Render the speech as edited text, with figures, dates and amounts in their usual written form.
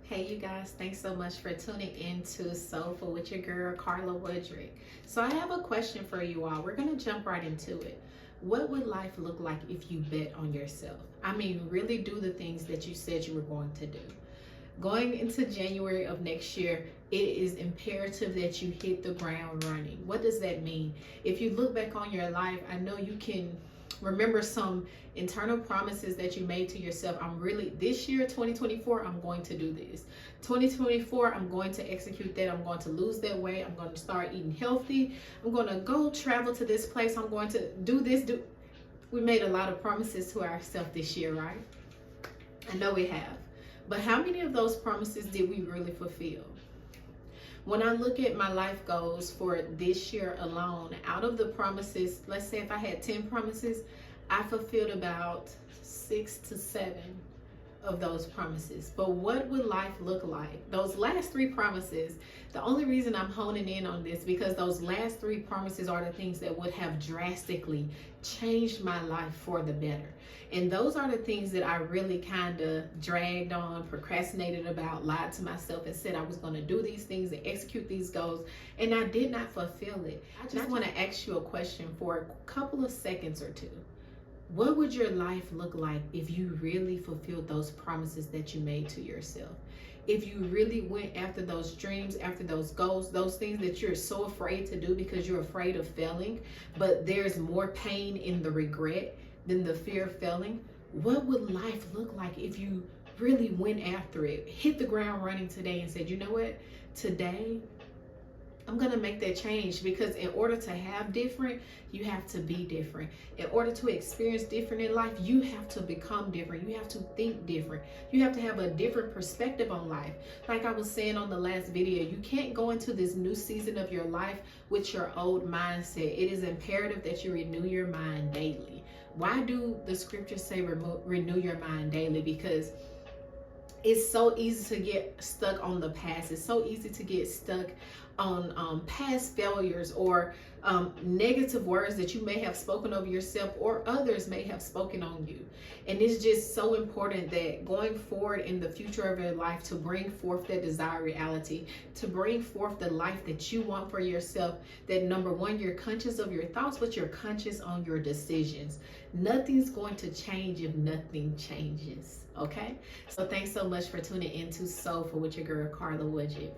Hey you guys, thanks so much for tuning in to Soulful with your girl Carla Woodrick. So I have a question for you all. We're gonna jump right into it. What would life look like if you bet on yourself? I mean, really do the things that you said you were going to do. Going into January of next year, it is imperative that you hit the ground running. What does that mean? If you look back on your life, I know you can remember some internal promises that you made to yourself. This year, 2024, I'm going to do this. 2024, I'm going to execute that. I'm going to lose that weight. I'm going to start eating healthy. I'm going to go travel to this place. I'm going to do this. We made a lot of promises to ourselves this year, right? I know we have. But how many of those promises did we really fulfill? When I look at my life goals for this year alone, out of the promises, let's say if I had 10 promises, I fulfilled about 6 to 7 of those promises. But what would life look like? Those last 3 promises, the only reason I'm honing in on this because those last 3 promises are the things that would have drastically changed my life for the better. And those are the things that I really kind of dragged on, procrastinated about, lied to myself and said I was going to do these things and execute these goals, and I did not fulfill it. I just want to ask you a question for a couple of seconds or two. What would your life look like if you really fulfilled those promises that you made to yourself? If you really went after those dreams, after those goals, those things that you're so afraid to do because you're afraid of failing, but there's more pain in the regret than the fear of failing. What would life look like if you really went after it, hit the ground running today and said, you know what, today I'm going to make that change? Because in order to have different, you have to be different. In order to experience different in life, you have to become different. You have to think different. You have to have a different perspective on life. Like I was saying on the last video, you can't go into this new season of your life with your old mindset. It is imperative that you renew your mind daily. Why do the scriptures say renew your mind daily? Because it's so easy to get stuck on the past. It's so easy to get stuck on past failures or negative words that you may have spoken over yourself or others may have spoken on you. And it's just so important that going forward in the future of your life to bring forth that desired reality, to bring forth the life that you want for yourself, that number one, you're conscious of your thoughts, but you're conscious on your decisions. Nothing's going to change if nothing changes. Okay? So thanks so much for tuning into Soulful with your girl Carla Woodrick.